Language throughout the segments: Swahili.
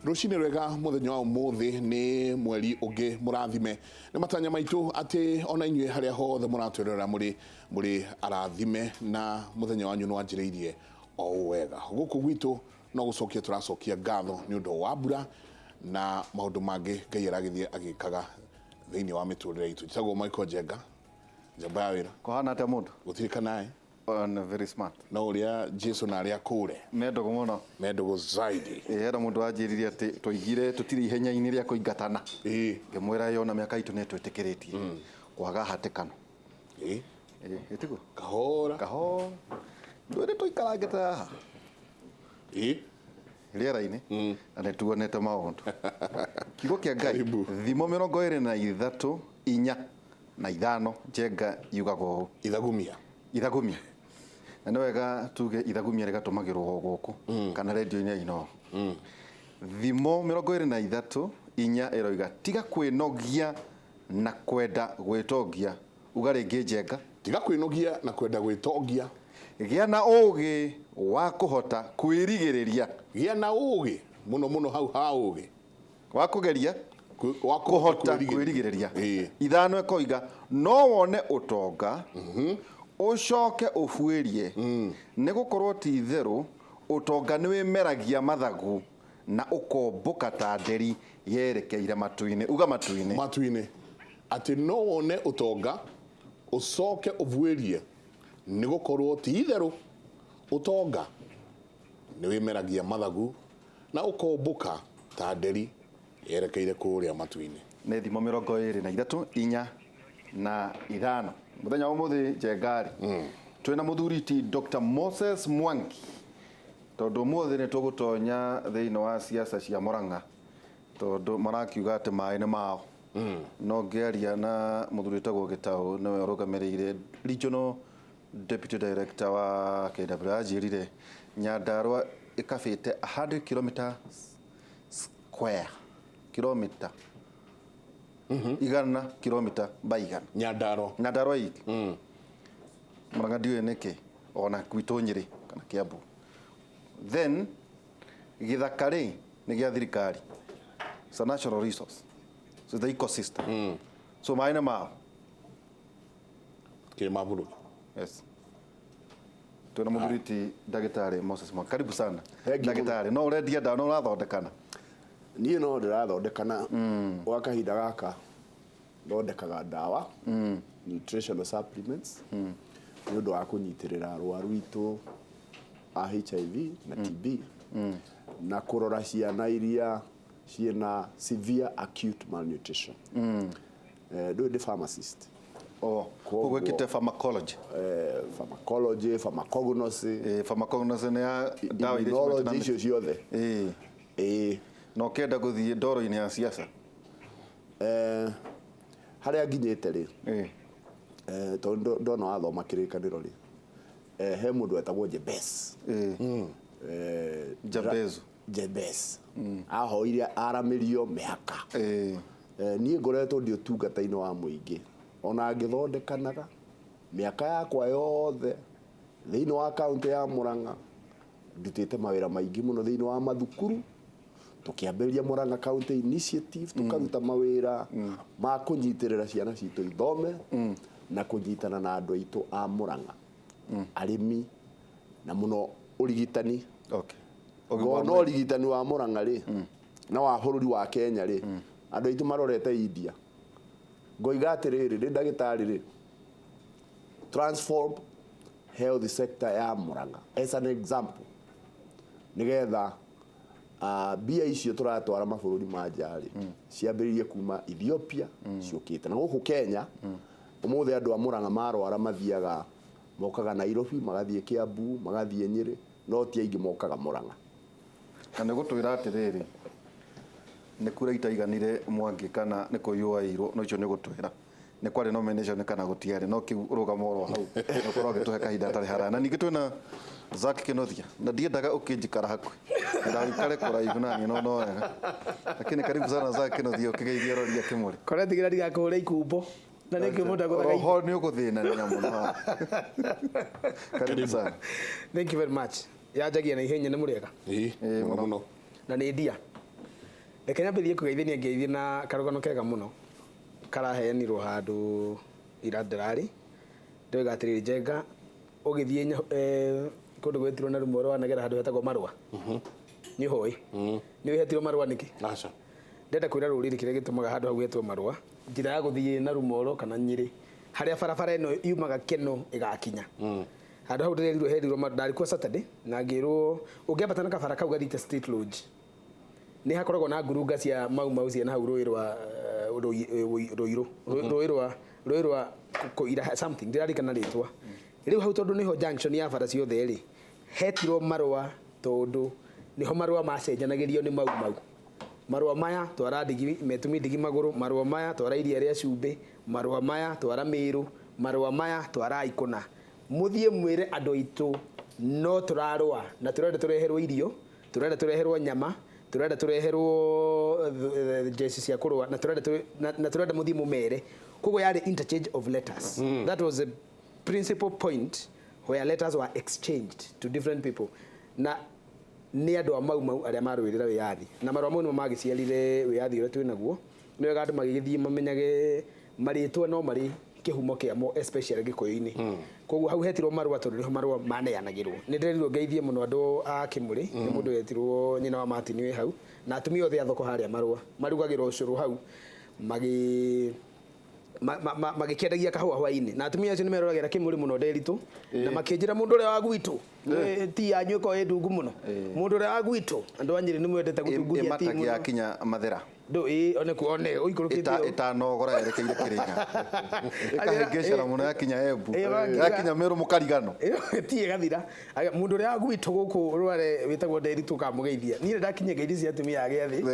Rucini rwega muthenya wa umuthi ni mweri ungi murathime ni matanya maitu ati ona inyue haria hothe muratwerera muri arathime na muthenya wanyu no anjiriirie o wega guku gwitu no gucokia turacokia ngatho ni undu wa mbura na maundu mangi Ngai aragithie agikaga thiini wa miturire itu tagwo Michael Jenga njamba ya wira kohana ate mundu gutirika nae on very smart na uria Jesu na aria kure mendogo muno mendogo zaidi era mundu anjiririe ati toigire tutiri ihenya-ini ria kuingatana ngimwira yona miaka itu ne twitikiretie kwaga hatikano itigo kahora ndwire tuikarangite haha riera-ini na nĩ tuonete maũndũ kiugo kĩa Ngai thimo 23 4 na 5 Jenga yugago ithagumia na nĩ wega tuge ithagumia rigatumagirwo gũkũ kana radio-inĩ ino thimo 23 4 eroiga tiga kwĩnogia na kwenda gwĩtongia uga rĩngĩ Jenga tiga kwĩnogia na kwenda gwĩtongia gĩa na ũgĩ wa kuhota kwĩrigĩrĩria gĩa na ũgĩ muno hau ha ũgĩ wa kugeria wa kuhota kwĩrigĩrĩria ithano ekoiga no wone utonga ucoke ubuĩrie nĩ gũkorwo ti itherũ utonga nĩ wĩmeragia mathagu na ũkombũka ta nderi yerekeire matu-inĩ uga matu-inĩ ati no wone utonga ucoke ubuĩrie nĩ gũkorwo ti itherũ utonga nĩ wĩmeragia mathagu na ũkombũka ta nderi yerekeire kũrĩa matu-inĩ nĩ thimo 23 4 na 5 muthenya wa umuthi Jengari twina muthuriti Dr. Moses Mwangi tondu muthi ni tugutonya thiini wa siasa cia Murang'a tondu marakiuga ati maai ni mao no ngiaria na muthuriti gwo Gitau niwe urugamiriire regional deputy director wa KW ajirire Nyandarua ikafite 100 km square kilomita igana kilomita baigana Nyandarua iki Murang'a ndiwe niki ona kwitu Nyeri kana Kiambu then githakari ni gya thirikari it's a natural resource so the ecosystem so maina mao maburu yes tuna muthuriti Dagitari Moses Mwangi karibu sana Dagitari no urendia ndawa no urathondekana niĩ no ndĩrathondekana gwa kahinda gaka thondekaga ndawa nutritional supplements nĩ ũndũ wa kũnyitĩrĩra arwaru itũ a HIV na TB na kũrora ciana iria ciĩna severe acute malnutrition ndũĩ ndĩ pharmacist kugwĩkĩte pharmacology pharmacognosy nĩ ya ndawa iria icio ciothe no kenda gũthiĩ ndoro-inĩ ya siasa harĩa nginyĩte rĩ tondũ ndona wathoma kĩrĩkanĩro rĩ he mũndũ etagwo Jebez ahoire aramĩrio mĩhaka niĩ ngoretwo ndĩ ũtungata-inĩ wa mũingĩ ona ngĩthondekanaga mĩaka yakwa yothe thĩinĩ wa kaunti ya Murang'a ndutĩte mawĩra maingĩ mũno thĩinĩ wa mathukuru tukiambĩrĩria Murang'a County Initiative tukaruta mawĩra ma kũnyitĩrĩra ciana citũ ithome na kũnyitana na andũ aitũ a Murang'a arĩmi na mũno ũrigitani no ũrigitani wa Murang'a rĩ na wa bũrũri wa Kenya rĩ andũ aitũ marorete India ngoiga atĩrĩrĩ nĩ ndagĩtarĩ rĩ transform health sector ya Murang'a as an example nigetha bia icio turatwara mabũrũri ma nja rĩ ciambĩrĩrie kuma Ethiopia ciũkĩte na gũkũ Kenya ũmũthĩ andũ a Murang'a marwara mathiaga mokaga Nairobi magathiĩ Kiambu magathiĩ Nyeri no ti aingĩ mokaga Murang'a na nĩ gũtwĩra atĩrĩrĩ nĩ kura itaiganire Mwangi kana nĩ kũiywo irwo no icio nĩ gũtwĩra nĩ kwarĩ nomination kana gũtiarĩ no kĩrũgamo ro hau nĩ korwo gĩtũhe kahinda tarĩ haraya na ningĩ twĩna Zaki Kinothia na ndiendaga ũkĩnjikara hakuhĩ ndaikare kũraihu nani no wega lakini karibu sana Zaki Kinothia ũkĩgeithia roria Kimuri kore tigira ndigakũhũre ikumbo na nĩkĩ mũndũ agũthaga roho nĩ ũgũthĩna nĩ mũno karibu sana thank you very much yanjagia na ihenya nĩ mũrĩega mũno na nĩ ndia reke nyambithie kugeithania ngeithie na karugano kega muno karaheanirwo handu ira ndirari ndoiga atiriri Njenga ugithie kundu gwetirwo na rumoro wanagera handu hetagwo Marua ni hoi ni wetirwo Marua niki aca ndenda kwira ruriri kire gitumaga handu hau hetwo Marua njira ya guthie na rumoro kana Nyeri haria barabara ino yumaga Keno igakinya handu hau ndirerirwo herirwo ndari kwa Saturday na ngirwo ungiambata na kabara kau gathite State Lodge ni hakoragwo na ngurunga cia mau cia na hau rũĩ rwa rũĩ rwa kuira something ndirarikana ritwa riu hau tondu niho junction ya bara ciothe ri hetirwo Marua tondu niho Marua macenjanagirio ni mau Marua maya twara ndigi metumi ndigi maguru Marua maya twara iria ria cumbi Marua maya twara Miru Marua maya twara Ikuna muthie mwire andu itu no turarwa na turenda tureherwo irio turenda tureherwo nyama turenda tureherwo jesi cia kurwa na turenda muthie mumere kogo yari interchange of letters that was a principal point where letters were exchanged to different people na ni andu a mau aria marwirira wiyathi na marwa mau ni magiciarire wiyathi uria twi naguo ni wega andu magithie mamenyage maritwa no mari kihumo kiamo especially gikoyo-ini koguo hau hetirwo Marua tondu niho Marua maneanagirwo ni ndirerirwo ngeithie muno andu a Kimuri ni mundu wetirwo nyina wa Martin we hau na atumia othe a thoko haria Marua marugagirwo ucuru hau magikendagia kahua hwaini na atumia acio ni meroragira Kimuri muno Ndereti na makinjira mundu uria wa gwitu ti anyu ko ndungu muno mundu uria wa gwitu andu a Nyeri ni mwendete gutunguria ti muno yakinya Mathera ndo one uikurukite itanogora yerekeire Kiringa ikahengecera muno yakinya Embu yakinya Meru mukarigano ti gathira mundu uria wa gwitu guku rware witagwo Ndereti kamugeithia ni ndakinye ngeithia cia atumia agiathi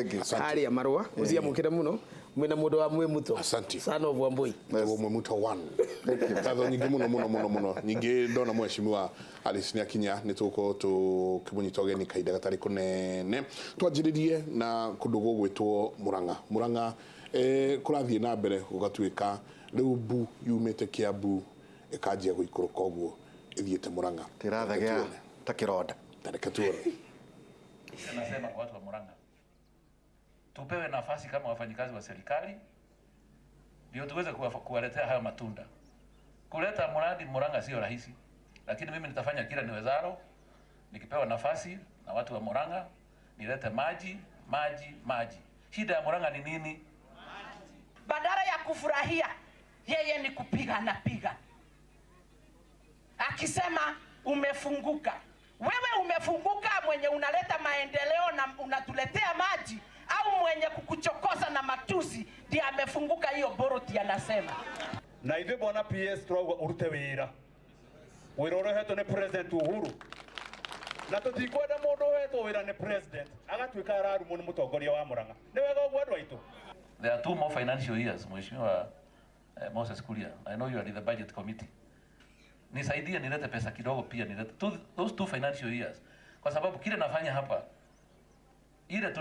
aria Marua uzia mukire muno mwina mundu wa mwe muto sana of Wambui mwe muto 1 tatho nyingi muno nyingi ndona mheshimiwa Alice ni akinya nituko tukimunyita ogeni kaida gatari kunene twanjiririe na kundu gugwitwo Murang'a kurathie na mbere gugatuika riu mbu yumite Kiambu ikanjia guikuruka oguo ithiete Murang'a tirathagea ta kironda tareke tuone nasema kwa watu wa Murang'a tupewe nafasi kama wafanyikazi wa serikali ndio tuweze kuwaletea hayo matunda. Kuleta mradi Murang'a sio rahisi, lakini mimi nitafanya kila niwezalo nikipewa nafasi na watu wa Murang'a nilete maji. Shida ya Murang'a ni nini? Badala ya kufurahia yeye ni kupiga na piga. Akisema umefunguka. Wewe umefunguka mwenye unaleta maendeleo na unatuletea maji au mwenye kukuchokoza na matusi ndiye amefunguka hiyo boroti anasema. Na ithuĩ bona PS turauga urute wĩra urohetwo nĩ President Uhuru na tutikwenda mundu wetwo wĩra nĩ president agatuĩka ararumwo nĩ mũtongoria wa Murang'a nĩ wega ũguo andũ aitũ. There are 2 more financial years mheshimiwa Moses Kuria. I know you are in the budget committee. Nisaidie nilete pesa kidogo pia nilete those 2 financial years kwa sababu kile nafanya hapa ile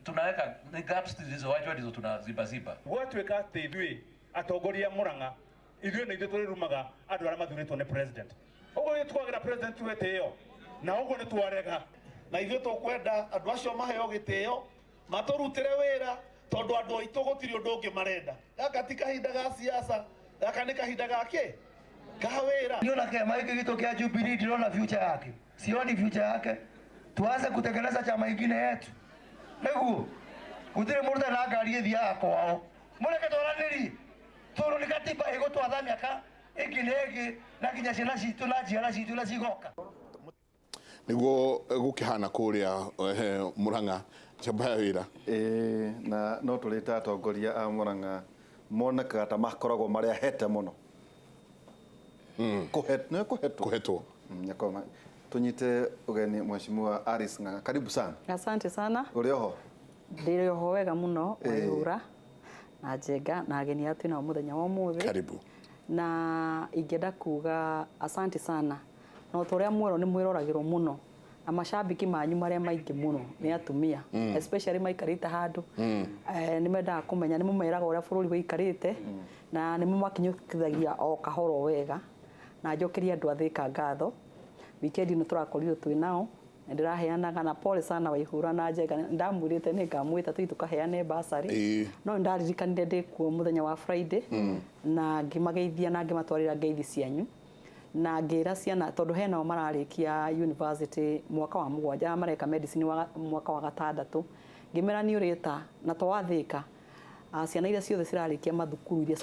tunaweka ni gaps zilizowachwa ndizo tunaziba. Gwatuĩka atĩ ithuĩ atongoria Murang'a ithuĩ nĩ ithuĩ tũrĩrumaga andũ arĩa mathurĩtwo nĩ president. Ũguo nĩ twagĩra president wetĩo na ũguo nĩ twarega na ithuĩ tũkwenda andũ acio maheo gĩtĩo matũrutĩre wĩra tondu andũ aitũ gũtirĩ ũndũ ũngĩ marenda. Gaka ti kahinda ga siasa, gaka nĩ kahinda gake kawĩra. Niona kama hiki kitu kia Jubilee tunaona future yake. Sioni future yake. Tuanze kutekeleza chama kingine yetu. Niguo gutire mundu na ngari ithia kwao mureke twaraniri turu ni katiba igutwatha miaka ikinegi na kinya ciana citu na njiara citu na cigoka niguo gukihana kuria Murang'a chambaya wira na no turita atongoria a Murang'a monekaga ta makoragwo maria hete muno kuhetwo nyakoma tunyite ugeni mheshimiwa Alice Ng'ang'a, karibu sana. Asante sana. Urioho? Ndirioho wega muno wayura na Njenga na ageni atu na muthenya wa muthi. Karibu. Na ingenda kuga asante sana. No turia mwero ni mwiroragirwo muno na mashabiki manyu maria maingi muno ni atumia especially maikarite handu ni mendaga kumenya ni mumeraga uria bururi wikarite na ni mumakinyukithagia o kahoro wega na njokeria andu athika ngatho weekend no turakorirwo twi nao ndiraheanaga na pole sana Waihura na Njega ndamwirite ni ngamwita tukaheane basari no ndaririkanire ndikuo muthenya wa Friday na ngimageithia na ngimatwarira ngeithi cianyu na ngira ciana tondu hena o mararikia university mwaka wa 7 mareka medicine mwaka wa 6 ngimera ni urita na twathika ciana iria ciothe cirarikia mathukuru iria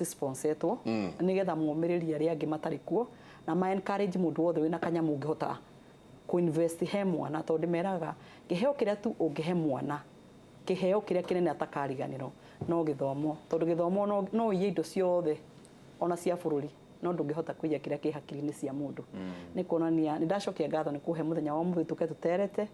sponsetwo nigetha muumiriria ria angi matarikuo na ma encourage mundu wothe wina kanyamu ngihota ku invest he mwana tondu meraga giheo kiria tu ungihe mwana kiheo kiria kinene atakariganiro no githomo tondu githomo no iye indo ciothe ona cia bururi no ndungihota kuiya kiria ki hakiri-ini cia mundu ni kuonania ni ndacokia ngatho ni kuhe muthenya wa muthi tuke tuterete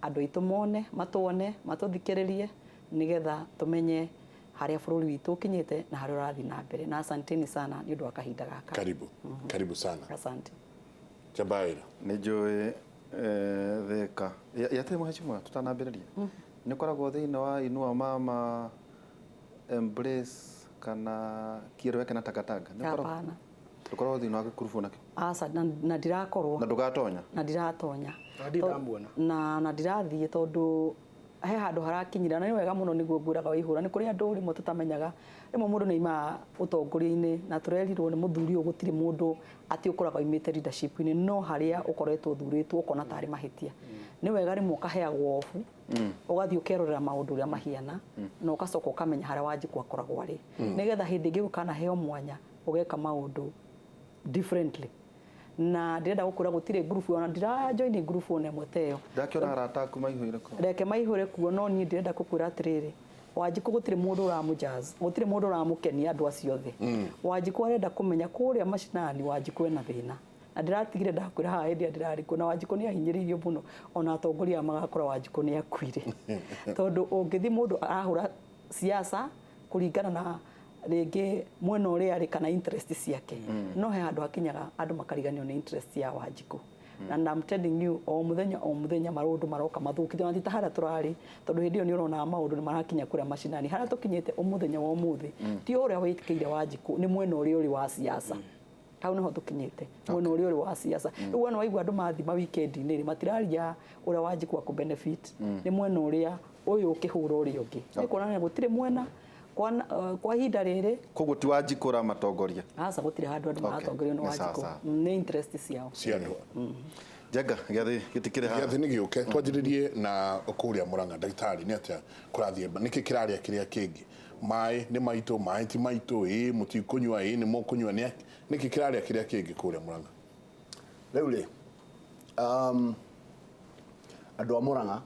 andu aitu mone matuone matuthikiririe nigetha tumenye haria bururi witu kinyite na haria urathi na mbere na asanteni sana ni undu wa kahinda gaka karibu sana asante Jabaira ni joe theka yate mheshimiwa tutanambiriria ni koragwo thiina wa inua mama embrace kana kirowe na takataka ni koragwo tukorwo thiina wa gikurubu nakio asa na ndirakorwo na ndugatonya na ndirathie tondu he handu harakinyira na ni wega muno niguo nguraga Waihura ni kuri andu rimo tutamenyaga rimo mundu ni ima utongoria-ini na turerirwo ni muthuri ugutiri mundu ati ukuraga imite leadership-ini no haria ukoretwo thuritwo ukona tari mahitia ni wega rimo kaheagwo ofu ugathii ukerorera maundu ria mahiana na ugacoka ukamenya haria wanjikwa akoragwo ari nigetha hindi ingi gukana heo mwanya ugeka maundu differently na ndirenda gukura gutire group ona ndira join group ona mweteo ndakiona arata ku maihurire ko reke maihurire kuo no ni ndirenda gukura atiriri Wanjiku gutire mundu uramujaz gutire mundu uramukenia andu acio othe Wanjiku arenda kumenya kuria mashinani Wanjiku ena thina na ndiratigire ndakwira ha hindi ndirari kuna Wanjiku ni ahinyiririo muno ona atongoria magakora Wanjiku ni akuire tondu ungithi mundu arahura siasa kuringana na rege mwena uria ari kana interest ciake no he andu akinyaga andu makariganio ni interest ya Wanjiku and I'm telling you o muthenya maundu maroka mathukithio na titahara turari tondu hindi yo ni urona maundu ni marakinya kuria mashinani hara tukinyite o muthenya wa umuthi ti uria wikire Wanjiku ni mwena uria uri wa siasa hau niho tukinyite mwena uria uri wa siasa riu wana waigua andu mathima weekend-ini ri matiraria uria Wanjiku ku benefit ni mwena uria uyu ukihura uria ungi ni kuonania gutire mwena kwa hinda riri koguo ti Wanjiku ra matongoria asa gutire handu andu maratongoria no Wanjiku ni interest ciao Njega giathi gitikire ha giathi ni giuke twanjiririe na ukuria Murang'a ndagitari ni atia kurathie niki kiraria kiria kingi maai ni maitu maai ti maitu mutikunywa ni mukunywa niki kiraria kiria kingi kuria Murang'a riu ri andu a Murang'a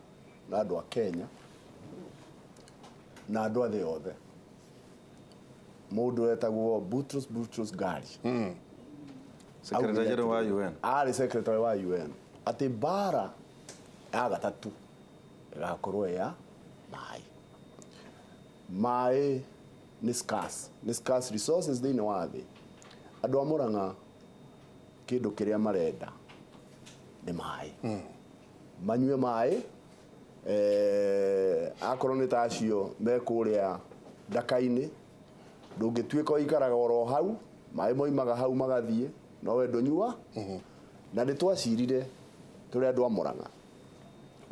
na andu a Kenya na andu a thi yothe mundu etagwo Boutros Ghali Secretary wa UN ari secretary wa UN ati bara ya gatatu igakorwo ya maai ni scarce resources thini wa thi andu a Murang'a kindu kiria marenda ni maai manyue maai akorwo ni tacio me kuria ndaka-ini ndungituika uikaraga oro hau maai moimaga hau magathie no we ndonyua na ni twacirire turi andu a Murang'a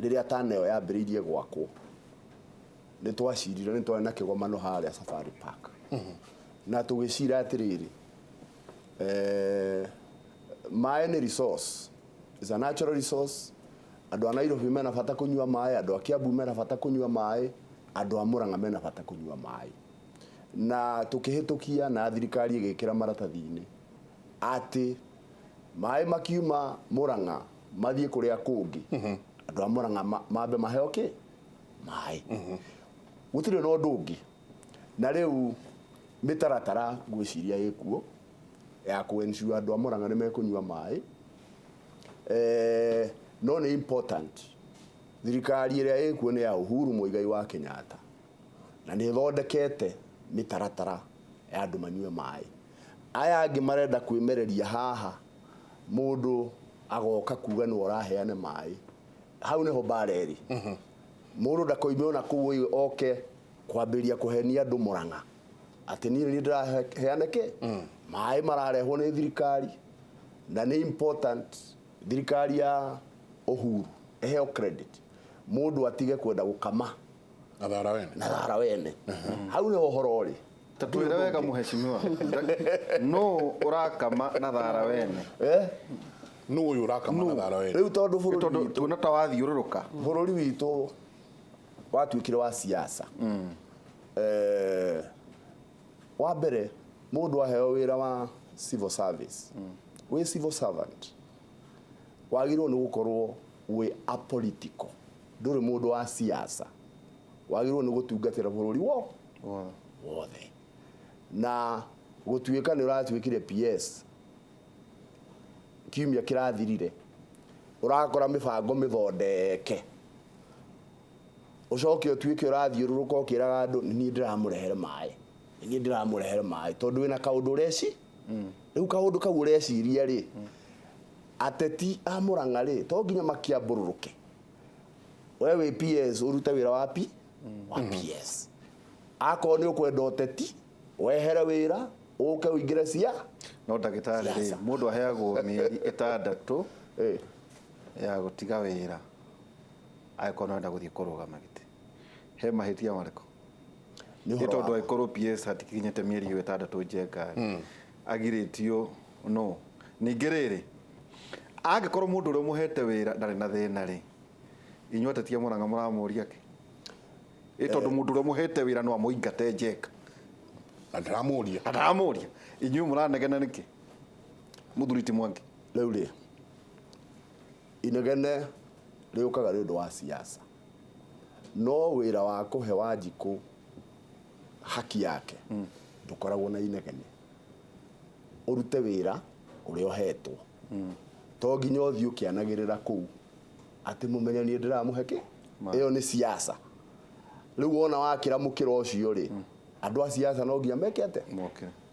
riria taneo yambiriirie gwakwo ni twacirire ni twari na kigomano haria Safari Park na tugicira atiriri maai ni resource is a natural resource andu a Nairobi mena bata kunyua maai andu a Kiambu mena bata kunyua maai andu a Murang'a mena bata kunyua maai na tukihitukia na thirikari igikira maratathi-ini ati maai makiuma Murang'a mathie kuria kungi andu a Murang'a mambe maheo ki maai gutire no ndungi na riu mitaratara ngwiciria ikuo ya kuensure andu a Murang'a ni mekunyua maai no ni important thirikari iria ikuo ni ya Uhuru Muigai wa Kenyatta na ni thondekete mitaratara ya andu manyue maai aya angi marenda kwimereria haha mundu agoka kuga no uraheane maai hau niho bareri mundu ndakoime ona kuwi oke kwambiria kuhenia andu Murang'a ati ni ndiraheane ke maai mararehwo ni thirikari na ni important thirikari ya Uhuru eheo credit mundu atige kwenda gukama na thara wene hau ni uhoro ri tatuire wega muheshimiwa no urakama na thara wene no uyu urakama na thara wene riu tondu bururi witu tuna tawathiururuka bururi witu watwikire wa siasa wa mbere mundu aheo wira wa civil service we civil servant wagirwo ni gukorwo we apolitical nduri mundu wa siasa wagirwo ni gutungatira bururi wothe na gutuika ni uratwikire PS kiumia kirathirire urakora mibango mithondeke ucoke utuike urathiururuka ukiraga andu ni ndiramũrehere maĩ tondu wina kaundu ureci riu kaundu kau ureciria ri ateti a Murang'a ri to nginya makiambururuke wewe PS urute wira wa PS ako ni ukwenda uteti wehere wira uke uingire cia no ndagitari ri mundu aheagwo mieri 6 ya gutiga wira aikona nda guthie kurugama giti he mahitia mariko ni tondu aikoro PS hatikinyete mieri 6 njenga agiritio no ningiriri angikorwo mundu uri muhete wira ndari na thina ri inyuote tia Murang'a muramuria ki tondu mundu uri muhete wira no amuingate njenga ndaramuria inyu muranegena niki muthuriti Mwangi riu ri inegene riukaga ri undu wa siasa no wira wa kuhe Wanjiku haki yake ndukoragwo na inegene urute wira uria uhetwo to nginya uthio kianagirira kuu ati mumenyani ndiramuheke iyo ni siasa riu wona wakira mukiro ucio ri andu a siasa no nginya mekete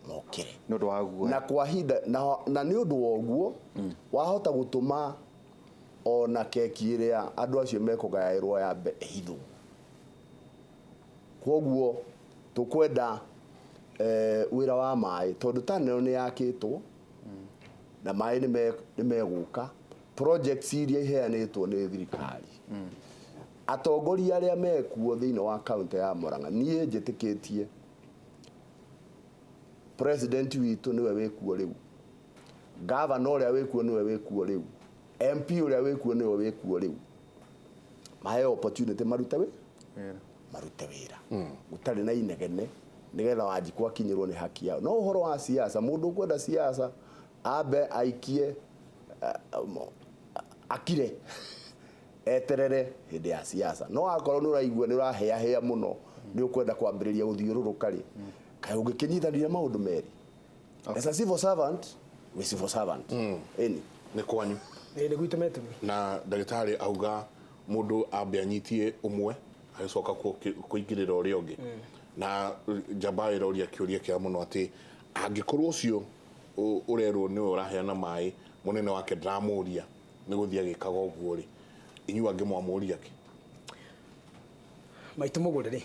mokire no ndo waguo na kwa hinda na ni undu woguo wahota gutuma ona keki iria andu acio mekugairwo ya hithu koguo tukwenda wira wa maĩ tondu tanero ni yakitwo na maĩ ni meguka projects iria iheanitwo ni thirikari atongoria aria mekuo thiini wa county ya Murang'a nie njitikitie president witu niwe wikuo riu governor uria wikuo niwe wikuo riu MP uria wikuo niwe wikuo riu mahe opportunity marute wira utari na inegene nigetha Wanjiku akinyirwo ni haki yao no uhoro wa siasa mundu kwenda siasa abe aikie akire eterere hindi ya siasa no akorwo ni uraigua ni urahea muno ni ukwenda kwambiriria guthiururuka ri kai ungikinyithanire maundu meri as a civil servant we civil servant ni kwanyu ni gwitumete na ndagitari auga mundu ambe anyitie umwe agicoka kuingirira uria ungi na jabaira uria kiuria kia muno ati angikorwo ucio urerwo niwe uraheana maĩ munene wake dramuria ni guthia agikaga uguo ri inyu angi mwamuria ki maitu mugure ri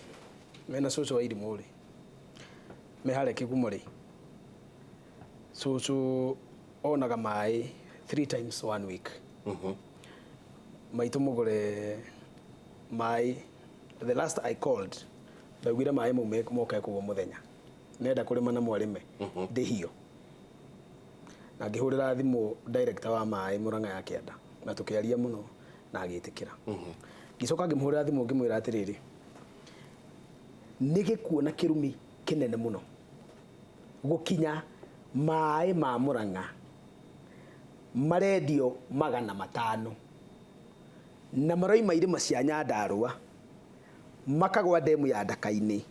mena cucu wa irimu ri mehare kigumo ri cucu onaga maĩ 3 times 1 week maitu mugure maĩ the last I called ndagwire maĩ mau moka kugo muthenya nenda kurima na mwarime ndi hiyo na ngihurira thimu director wa maĩ Murang'a ya Kianda na tukiaria muno na agitikira gicoka ngimhurira thimu ngimwira atiriri nigikuona kirumi kinene muno gukinya maĩ ma Murang'a marendio 500 na maroima irima cia Nyandarua makagwa demu ya Ndaka-ini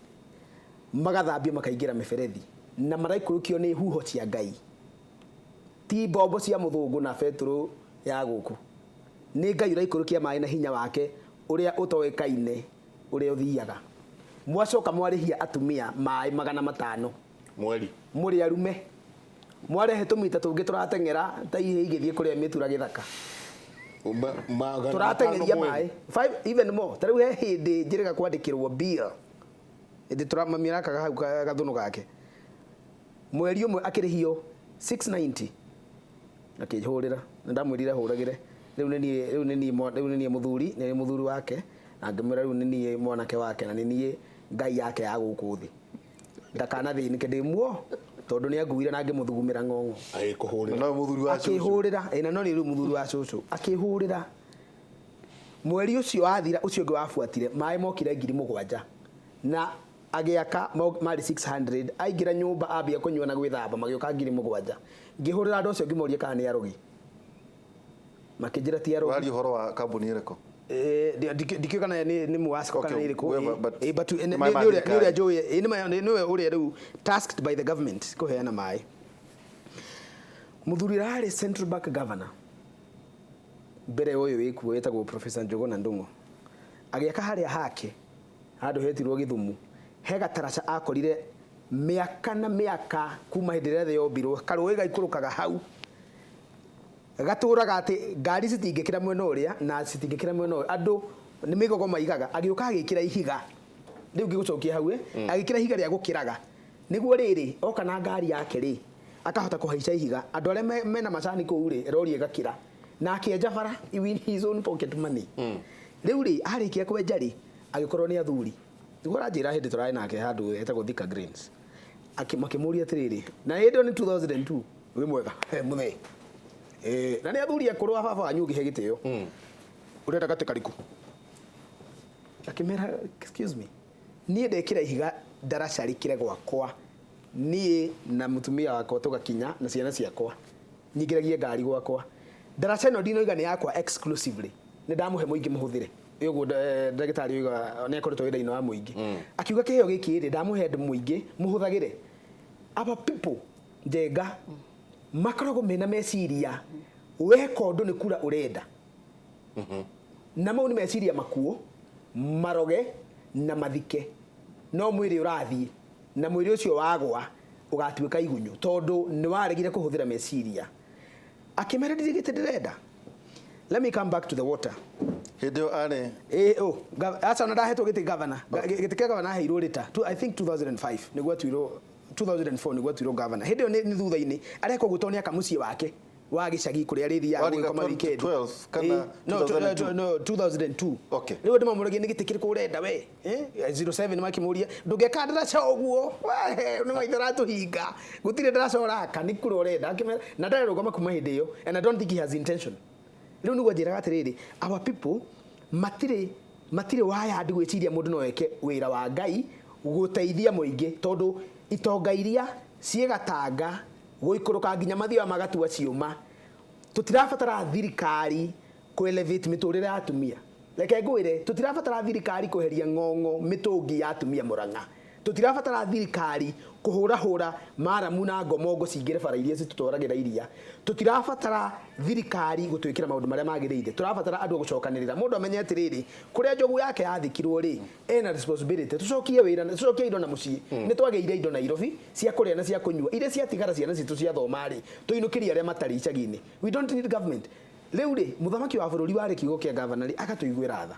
magathambio makaingira miberethi na maraikurukio ni huho cia Ngai ti bombo cia muthungu na petro ya guku ni Ngai uraikurukia maĩ na hinya wake uria utoekaine uria uthiaga mwacoka mwarihia atumia maĩ 500 mweri muri arume mwarehe tumita tungi turatengera ta ihe igithie kuria mitura githaka turatengeria maĩ 5 even more tariu he hindi njirega kwandikirwo bill ndi turamamira kaga hau gathuno gake mweri umwe akirihio 690 akihurira ndamwirira huragire riu ni muthuri ni muthuri wake na ngimwira riu ni mwanake wake na ni ngai yake ya guku thi ndakana thinike ndimuo tondu ni anguire na ngimuthugumira ng'ong'o agikuhurira no muthuri wa cucu akihurira ina no ni riu muthuri wa cucu akihurira mweri ucio athira ucio ngi wafuatire mai mokire 7,000 na agiaka mari 600 aingira nyumba ambia kunywa na gwithamba magioka 7,000 ngihurira andu acio ngimoria kana ni arogi makijira ti arogi wali horo wa kambuni ireko dikio kana ni muwasiko kana ile ko but ni ule joye ni ule riu tasked by the government kuheana mai muthuri rari Central Bank governor mbere uyu wiku wetagwo Professor Njuguna Ndung'u agiaka haria hake handu hetirwo Githumu he gataraca akorire miaka na miaka kuma hindire the yombirwo karũĩ gaikũrũkaga hau gatũraga ati ngari citingĩkĩra mwena ũrĩa na citingĩkĩra mwena ũyũ andũ nĩ mĩgogo maigaga agĩũka agĩkĩra ihiga rĩu ngĩgũcokia hau agĩkĩra ihiga rĩa gũkĩraga nĩguo rĩrĩ oka na ngari yake rĩ akahota kũhaica ihiga andũ arĩa mena macani kũu rĩ rori ĩgakĩra na akĩenja bara in his own pocket money rĩu rĩ arĩkia kwenja rĩ agĩkorwo nĩ athuri nĩguo ranjĩra hĩndĩ tũrarĩ nake handũ hetagwo Thika Greens makĩmũria atĩrĩrĩ na hĩndĩ ĩyo nĩ 2002 wĩ mwega mũthee na nĩ athuri akũrũ wa baba wanyu ũngĩhe gĩtĩo ũrenda gatĩ kariku akĩmera excuse me niĩ ndekĩra ihiga ndaraca rĩkĩre gwakwa niĩ na mũtumia wakwa tũgakinya na ciana ciakwa nyingĩragie ngari gwakwa ndaraca ĩno ndinoiga nĩ yakwa exclusively nĩ ndamũhe mũingĩ mũhũthĩre ũguo ndagĩtarĩ oiga nĩ akoretwo wĩra-inĩ wa mũingĩ akiuga kĩheo gĩkĩ rĩ ndamũhe mũingĩ mũhũthagĩre our people njenga makoragwo mena meciria weka ũndũ nĩ kura ũrenda na mau nĩ meciria makuo maroge na mathike no mwĩrĩ ũrathiĩ na mwĩrĩ ũcio wagwa ũgatuĩka igunyũ tondũ nĩ waregire kũhũthĩra meciria akĩmera ndirigĩte ndĩrenda. Let me come back to the water. Hĩndĩ arĩ aca na ndahetwo gĩtĩ governor gĩtĩ kĩa governor heirwo rita I think 2005 nĩguo atuirwo 2004 nĩguo atuirwo governor hĩndĩ ĩyo nĩ thutha-inĩ areka gũtonia kamuciĩ wake wa gĩcagi kũrĩa rĩthiaga gwĩkoma weekend 12 kana 2002 okay rĩu ndĩmamũragia nĩ gĩtĩ kĩrĩkũ ũrenda we 07 makĩmũria ndũngĩaka ndaraca ũguo nĩ maitho ratũhinga gũtirĩ ndaraca ũraka nĩ kura ũrenda na ndarerũgama kuma hĩndĩ ĩyo and I don't think he has intention rĩu nĩguo njĩraga atĩrĩrĩ our people matirĩ waya ndi gwĩciria mũndũ no eke wĩra wa Ngai gũteithia mũingĩ tondũ itonga iria ciĩgatanga gũikũrũka nginya mathioa magatua ciũma tutirabatara thirikari kũ-elevate mĩtũrĩre ya atumia reke ngwĩre tutirabatara thirikari kweheria ng'ong'o mĩtũngi ya atumia Murang'a tutirabatara thirikari kũhũrahũra maramu na ngomongo cingĩre bara iria citũtwaragĩra iria tutirabatara thirikari gũtwĩkĩra maũndũ marĩa magĩrĩire tũrabatara andũ gũcokanĩrĩra mũndũ amenye atĩrĩrĩ kũrĩa njogu yake yathikirwo rĩ ena responsibility tucokie wĩra tucokie indo na mũciĩ nĩ twagĩire indo Nairobi cia kũrĩa na cia kũnyua iria ciatigara ciana citũ cia thoma rĩ tũinũkĩrie arĩa matarĩ icagi-inĩ we don't need government rĩu rĩ mũthamaki wa bũrũri warĩ kiugo kĩa governor agatũiguĩra tha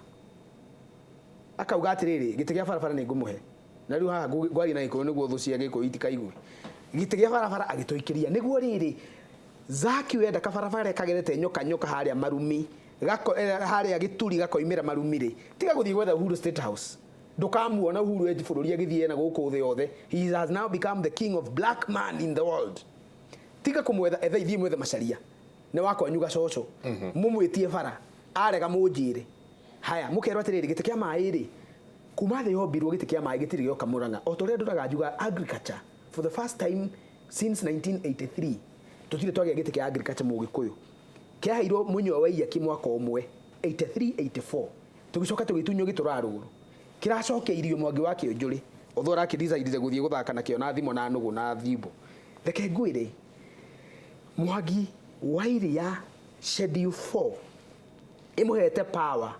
akauga atĩrĩrĩ gĩtĩ gĩa barabara nĩ ngũmũhe na rĩu haha ngwari na gĩkũyũ nĩguo thũ cia gĩkũyũ itikaigue gĩtĩ gĩa barabara agĩtũikĩria nĩguo rĩrĩ Zaki wenda kabarabara kagerete nyoka harĩa marumi harĩa gĩturi gakoimĩra marumi rĩ tiga gũthiĩ gwetha Uhuru State House ndũkamuona Uhuru eji bũrũri agĩthiĩ na gũkũ thĩ yothe he has now become the king of black man in the world tiga kũmwetha etha ithiĩ mwethe Macharia nĩ wakwanyu gacoco mũmwĩtie bara arega mũnjĩre haya mũkerwo atĩrĩrĩ gĩtĩ kĩa maĩ rĩ kuma thĩ yombirwo gĩtĩ kĩa maĩ gĩtirĩ gĩoka Murang'a o torĩa ndoraga njuga agriculture for the first time since 1983 tutire twagĩa gĩtĩ kĩa agriculture mũgĩkũyũ kĩaheirwo Mũnyua wa Iyaki mwaka ũmwe 83-84 tũgĩcoka tũgĩtunywo gĩtũrarũrũ kĩracokia irio Mwangi wa Kĩonjũrĩ otho rakĩdecide gũthiĩ gũthaka nakĩo na thimo na nũgũ na thimbo reke ngwĩre Mwangi wa Iria schedule 4 ĩmũhete power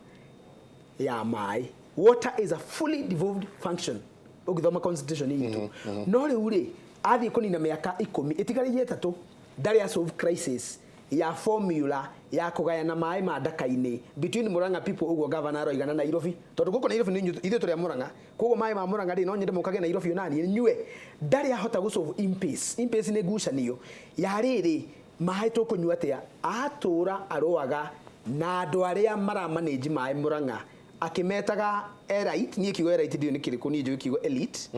ya maĩ water is a fully devolved function ũgĩthoma constitution itũ no rĩu rĩ athiĩ kũnina mĩaka 10 ĩtigarĩrie 3 ndari solve crisis ya formula ya kũgayana maĩ ma ndaka-inĩ between Murang'a people ũguo governor roigana na Nairobi tondũ gũkũ Nairobi nĩ ithuĩ tũrĩa Murang'a koguo maĩ ma Murang'a rĩ no nyende mũkage Nairobi onani nyue ndari ahota gũsolve impasse nĩ ngucanio ya rĩrĩ maĩ tũkũnyua atĩa atũra arũaga na andu aria maramanage maĩ Murang'a akimetaga elite nie kigo elite ndio ni kiriku nie kigo elite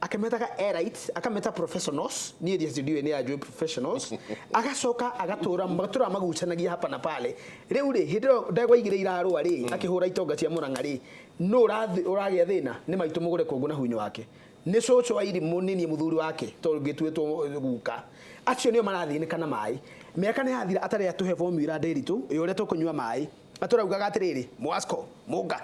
akimetaga elite akameta professionals nie ndio ni ajue professionals agacoka agatura magucanagia hapa na pale riu ri hindo ndegwa igire irarua ri akihura itonga cia Murang'a ri no uragia thina ni maitu mugure kungu na hunyo wake ni coco wa irimu nini muthuri wake to ngitwetwo guka acio nio marathinika na maĩ miaka ni yathira atari atuhe formula Ndereti iyo ria tukunywa maĩ aturaugaga atiriri Mwasco Muga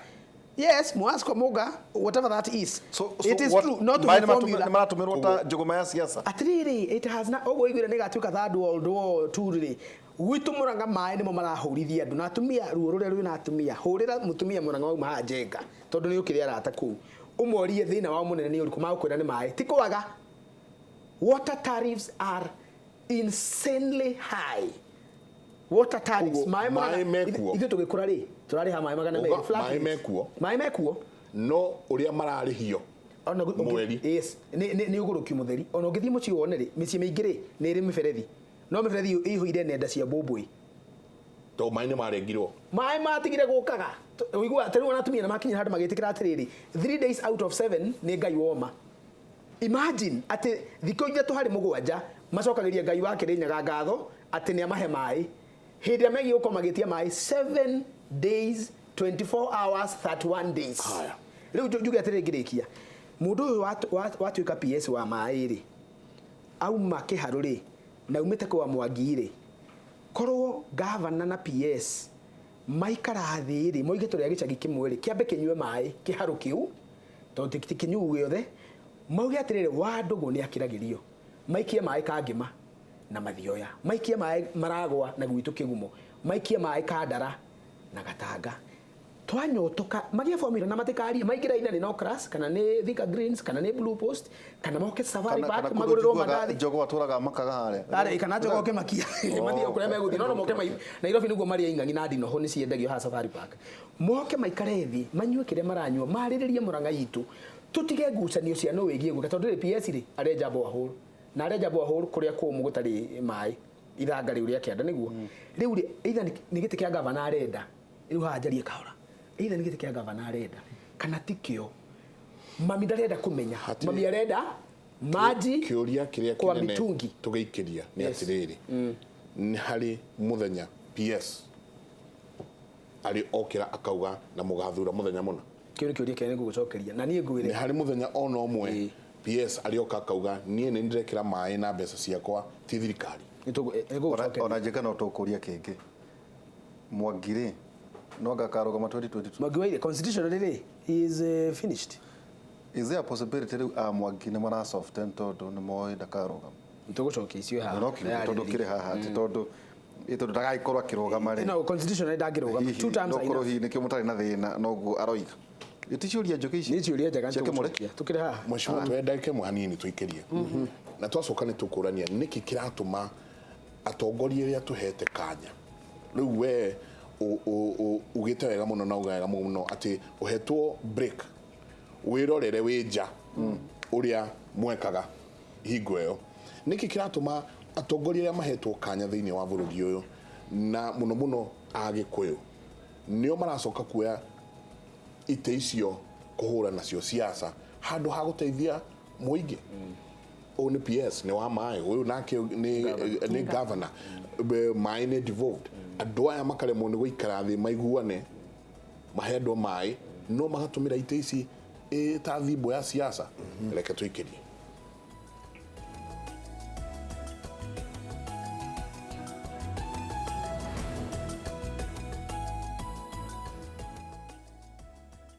yes Mwasco Muga whatever that is so it is true not to formula maratumirwo ta njuguma ya siasa atiriri it has not ogwo igwire ni gatuika third world war turiri gwitu Murang'a maĩ nimo marahurithia andu na atumia ruo ruria rwina atumia hurira mutumia Murang'a wauma hajenga tondu ni ukiri arata ku umorie thina wa munene ni uriku magukwira ni maĩ ti kwaga water tariffs are insanely high water tariffs maĩ mekuo ithu tugikura ri turari ha maĩ magana meri flat maĩ mekuo no uria mararihio ona mweri yes ni uguruki mutheri ona ngithii muci wone ri mici mingi ri ni ri miberethi no miberethi ihuire nenda cia bomboi to maĩ ni marengirwo maĩ matigire gukaga uigua atari wana tumia na makinya handu magitikira atiriri 3 days out of 7 ni ngai woma imagine ati thiko ithatu hari mugwanja macokagiria ngai wake ri nyaga ngatho ati ni amahe maĩ hindi ya megi uko magitia maĩ 7 days 24 hours 31 days haya riu njuge atiri ngirikia mundu uyu watuika PS wa maĩ ri auma kiharu ri na umite kwa Mwangi ri korwo governor na PS maikara thi ri moige turi agicagi kimwe ri kiambe kinywe maĩ kiharu kiu to tikinyu giothe mauge atiriri wa ndugu ni akiragirio maikie maĩ kangima na mathioya maikie maĩ maragwa na gwitu kigumo maikie maĩ kandara na gatanga twanyotoka magia formula na matikari maigira ina ni no crash kana ni Thika Greens kana ni Blue Post kana moke Safari Park maguriro magathi jogo aturaga makaga hare are kana jogo ke makia mathio kuria meguthi no moke mai Nairobi niguo mari ing'angi na ndino ho ni ciendagio ha Safari Park moke maikare thi manyue kire maranyua mariririe Murang'a yitu tutige ngucanio cia no wigie guka tondu ri PS ri areja bohol na areja bohol kuria kumu gutari maĩ ithanga riu ria kianda niguo riu ri either ni giti kia governor arenda riu hajarie kahora either ni giti kia governor arenda kana tikio mami ndarenda kumenya mami arenda maji kiuria kiria kwa kinene mitungi tugeikiria ni atiriri ni hari muthenya PS ari okira akauga na mugathura muthenya muna kiuri kiuria kene gugucokeria na nie ngwire ni hari muthenya ona umwe PS ari oka akauga nie ni ndirekira maĩ na mbeca ciakwa ti thirikari ona njika no tukuria kingi Mwangire no gakaroga ma 2022 Mwangire constitution riri is finished. Is there a possibility Mwangi ni mara soften tondu ni moe ndakaroga nitugucokia icio ha no tondu kire haha ti tondu ito ndagaikorwa kirogama ri no constitution ndangirogama 2 times no koro hi ni kimutari na thina no gu aroiga iticiuria njoke ici ni ciuria njega tukire haha mheshimiwa twendeke mwanini tuikirie na twacoka ni tukurania niki kiratuma atongoria ria tuhete kanya riu we ugite wega muno na ugega muno ati uhetwo break wirorere wija uria mwekaga hingo iyo niki kiratuma atongoria ria mahetwo kanya thiini wa bururi uyu na muno muno agikuyu nio maracoka kuya ite icio kuhura nacio siasa handu ha guteithia muingi o ni PS ni wa maĩ uyu nake ni governor maĩ ni devolved andu aya makaremwo ni guikara thi maiguane mahendwo maĩ no magatumira ite ici ta thimbo ya siasa reke tuikirie